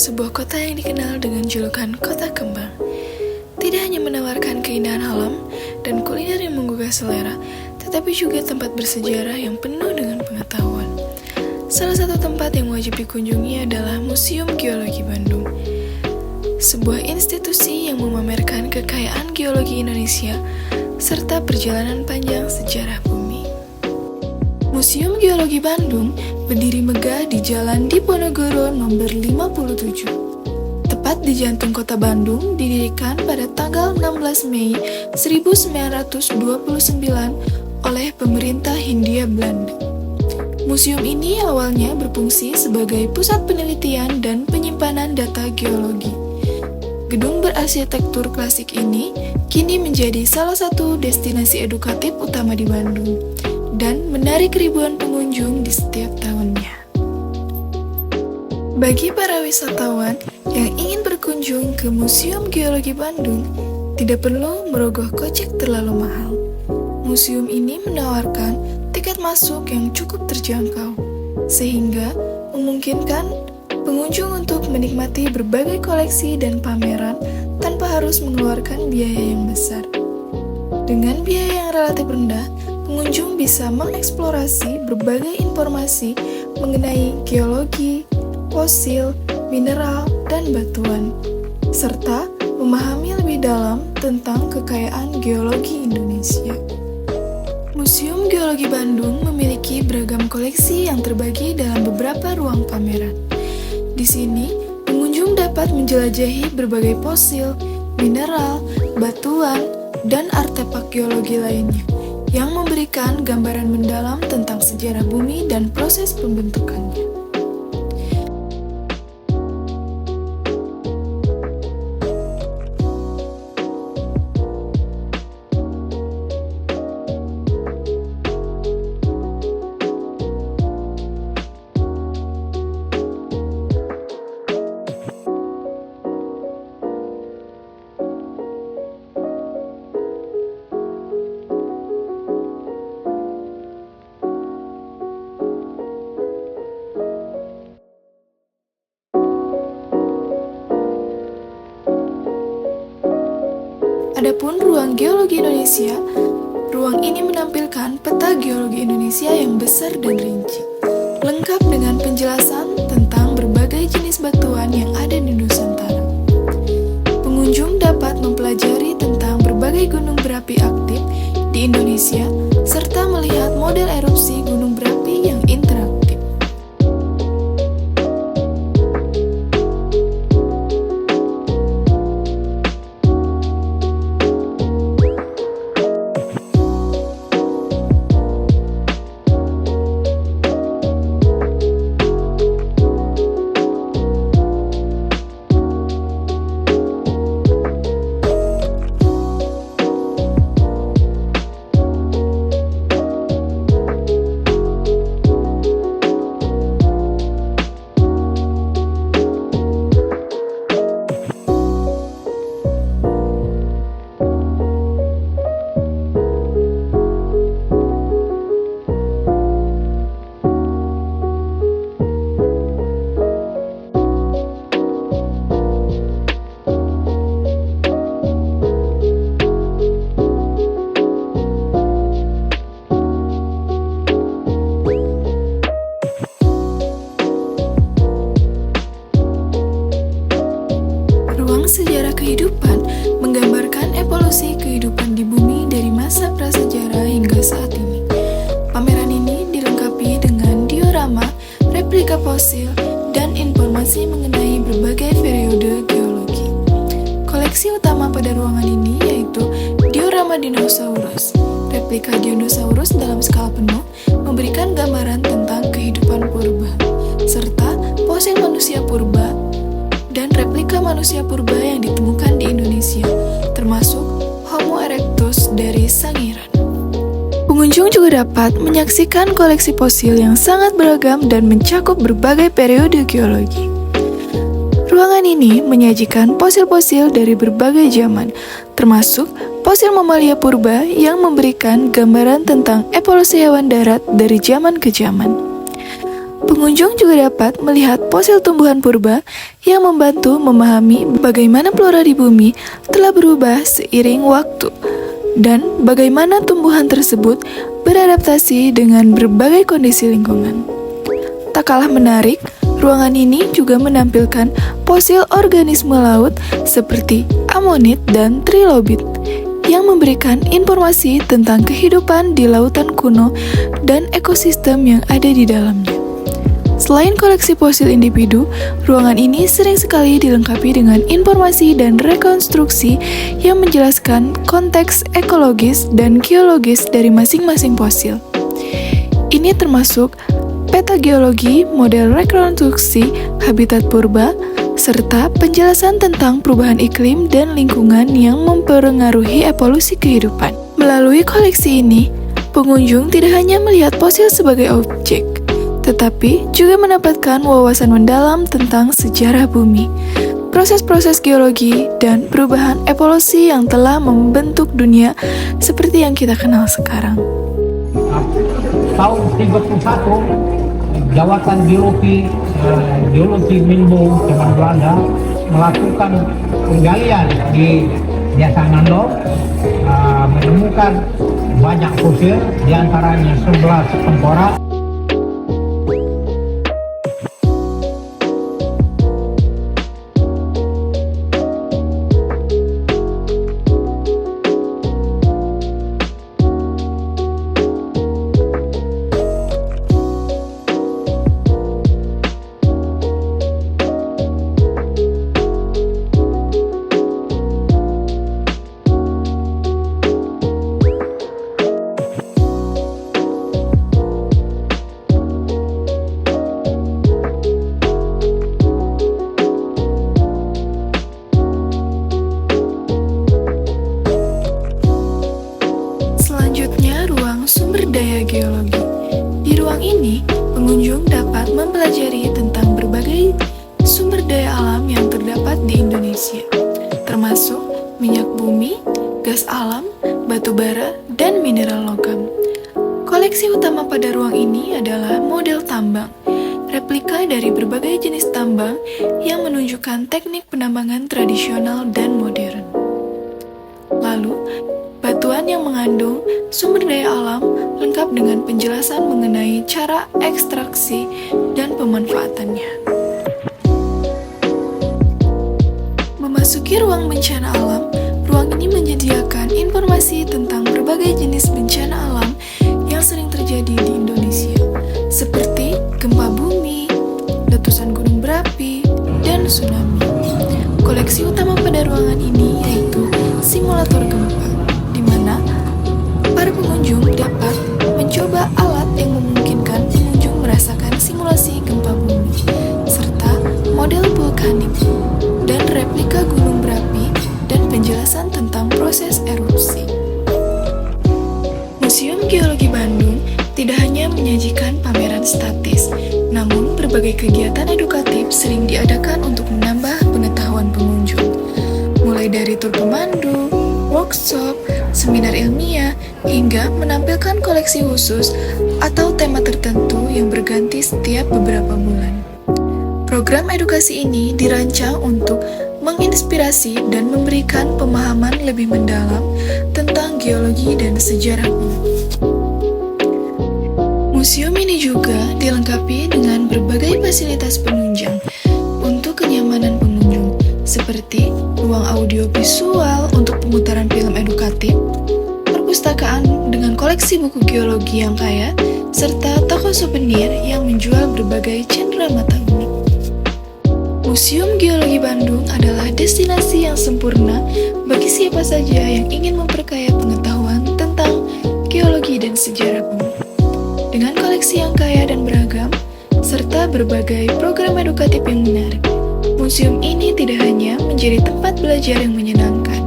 sebuah kota yang dikenal dengan julukan Kota Kembang. Tidak hanya menawarkan keindahan alam dan kuliner yang menggugah selera, tetapi juga tempat bersejarah yang penuh dengan pengetahuan. Salah satu tempat yang wajib dikunjungi adalah Museum Geologi Bandung, sebuah institusi yang memamerkan kekayaan geologi Indonesia serta perjalanan panjang sejarah bumi. Museum Geologi Bandung berdiri megah di Jalan Diponegoro nomor 57. Tepat di jantung kota Bandung, didirikan pada tanggal 16 Mei 1929 oleh pemerintah Hindia Belanda. Museum ini awalnya berfungsi sebagai pusat penelitian dan penyimpanan data geologi. Gedung berarsitektur klasik ini kini menjadi salah satu destinasi edukatif utama di Bandung dan menarik ribuan pengunjung di setiap tahunnya. Bagi para wisatawan yang ingin berkunjung ke Museum Geologi Bandung, tidak perlu merogoh kocek terlalu mahal. Museum ini menawarkan tiket masuk yang cukup terjangkau, sehingga memungkinkan pengunjung untuk menikmati berbagai koleksi dan pameran tanpa harus mengeluarkan biaya yang besar. Dengan biaya yang relatif rendah, pengunjung bisa mengeksplorasi berbagai informasi mengenai geologi, fosil, mineral, dan batuan, serta memahami lebih dalam tentang kekayaan geologi Indonesia. Museum Geologi Bandung memiliki beragam koleksi yang terbagi dalam beberapa ruang pameran. Di sini, pengunjung dapat menjelajahi berbagai fosil, mineral, batuan, dan artefak geologi lainnya yang memberikan gambaran mendalam tentang sejarah bumi dan proses pembentukannya. Adapun ruang geologi Indonesia, ruang ini menampilkan peta geologi Indonesia yang besar dan rinci, lengkap dengan penjelasan tentang berbagai jenis batuan yang ada di Nusantara. Pengunjung dapat mempelajari tentang berbagai gunung berapi aktif di Indonesia, serta melihat model erupsi gunung berapi yang interaktif. Sejarah kehidupan menggambarkan evolusi kehidupan di bumi dari masa prasejarah hingga saat ini. Pameran ini dilengkapi dengan diorama, replika fosil, dan informasi mengenai berbagai periode geologi. Koleksi utama pada ruangan ini yaitu diorama dinosaurus. Replika dinosaurus dalam skala penuh memberikan gambaran tentang kehidupan purba, serta fosil manusia purba dan replika manusia purba yang ditemukan di Indonesia, termasuk Homo erectus dari Sangiran. Pengunjung juga dapat menyaksikan koleksi fosil yang sangat beragam dan mencakup berbagai periode geologi. Ruangan ini menyajikan fosil-fosil dari berbagai zaman, termasuk fosil mamalia purba yang memberikan gambaran tentang evolusi hewan darat dari zaman ke zaman. Pengunjung juga dapat melihat fosil tumbuhan purba yang membantu memahami bagaimana flora di bumi telah berubah seiring waktu dan bagaimana tumbuhan tersebut beradaptasi dengan berbagai kondisi lingkungan. Tak kalah menarik, ruangan ini juga menampilkan fosil organisme laut seperti amonit dan trilobit yang memberikan informasi tentang kehidupan di lautan kuno dan ekosistem yang ada di dalamnya. Selain koleksi fosil individu, ruangan ini sering sekali dilengkapi dengan informasi dan rekonstruksi yang menjelaskan konteks ekologis dan geologis dari masing-masing fosil. Ini termasuk peta geologi, model rekonstruksi habitat purba, serta penjelasan tentang perubahan iklim dan lingkungan yang mempengaruhi evolusi kehidupan. Melalui koleksi ini, pengunjung tidak hanya melihat fosil sebagai objek, tetapi juga mendapatkan wawasan mendalam tentang sejarah bumi, proses-proses geologi, dan perubahan evolusi yang telah membentuk dunia seperti yang kita kenal sekarang. Tahun 31, Jawatan Geologi Minbo zaman Belanda melakukan penggalian di Desa Nandor, menemukan banyak fosil, diantaranya 11 tengkorak. Geologi. Di ruang ini, pengunjung dapat mempelajari tentang berbagai sumber daya alam yang terdapat di Indonesia, termasuk minyak bumi, gas alam, batu bara, dan mineral logam. Koleksi utama pada ruang ini adalah model tambang, replika dari berbagai jenis tambang yang menunjukkan teknik penambangan tradisional dan modern. Lalu, batuan yang mengandung sumber daya alam lengkap dengan penjelasan mengenai cara ekstraksi dan pemanfaatannya. Memasuki ruang bencana alam, ruang ini menyediakan informasi tentang berbagai jenis bencana alam yang sering terjadi di Indonesia, seperti gempa bumi, letusan gunung berapi, dan tsunami. Koleksi utama pada ruangan ini yaitu simulator gempa, di mana para pengunjung dapat mencoba alat yang memungkinkan pengunjung merasakan simulasi gempa bumi, serta model vulkanik, dan replika gunung berapi, dan penjelasan tentang proses erupsi. Museum Geologi Bandung tidak hanya menyajikan pameran statis, namun berbagai kegiatan edukatif sering diadakan untuk menambah pengetahuan pengunjung, mulai dari tur pemandu, workshop, seminar ilmiah, hingga menampilkan koleksi khusus atau tema tertentu yang berganti setiap beberapa bulan. Program edukasi ini dirancang untuk menginspirasi dan memberikan pemahaman lebih mendalam tentang geologi dan sejarah bumi. Museum ini juga dilengkapi dengan berbagai fasilitas penunjang untuk kenyamanan pengunjung, seperti ruang audio visual untuk pemutaran film edukatif, perpustakaan dengan koleksi buku geologi yang kaya, serta toko souvenir yang menjual berbagai cenderamata unik. Museum Geologi Bandung adalah destinasi yang sempurna bagi siapa saja yang ingin memperkaya pengetahuan tentang geologi dan sejarah bumi. Dengan koleksi yang kaya dan beragam, serta berbagai program edukatif yang menarik, museum ini tidak hanya menjadi tempat belajar yang menyenangkan,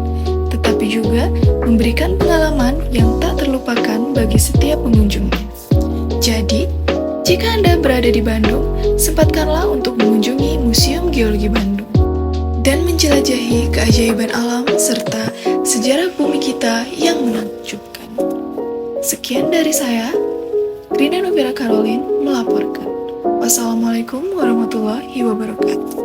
tetapi juga memberikan pengalaman yang tak terlupakan bagi setiap pengunjungnya. Jadi, jika Anda berada di Bandung, sempatkanlah untuk mengunjungi Museum Geologi Bandung dan menjelajahi keajaiban alam serta sejarah bumi kita yang menakjubkan. Sekian dari saya, Rina Novira Caroline melaporkan. Wassalamualaikum warahmatullahi wabarakatuh.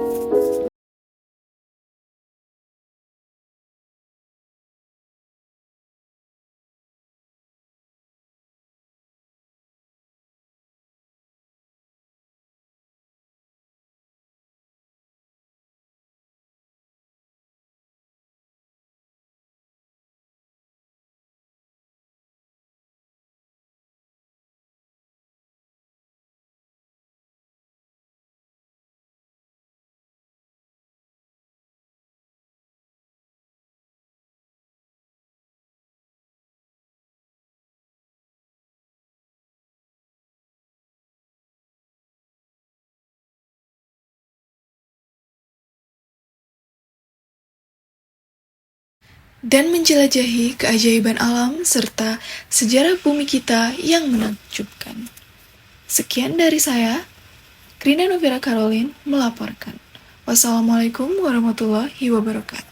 Dan menjelajahi keajaiban alam serta sejarah bumi kita yang menakjubkan. Sekian dari saya, Krina Novira Caroline melaporkan. Wassalamualaikum warahmatullahi wabarakatuh.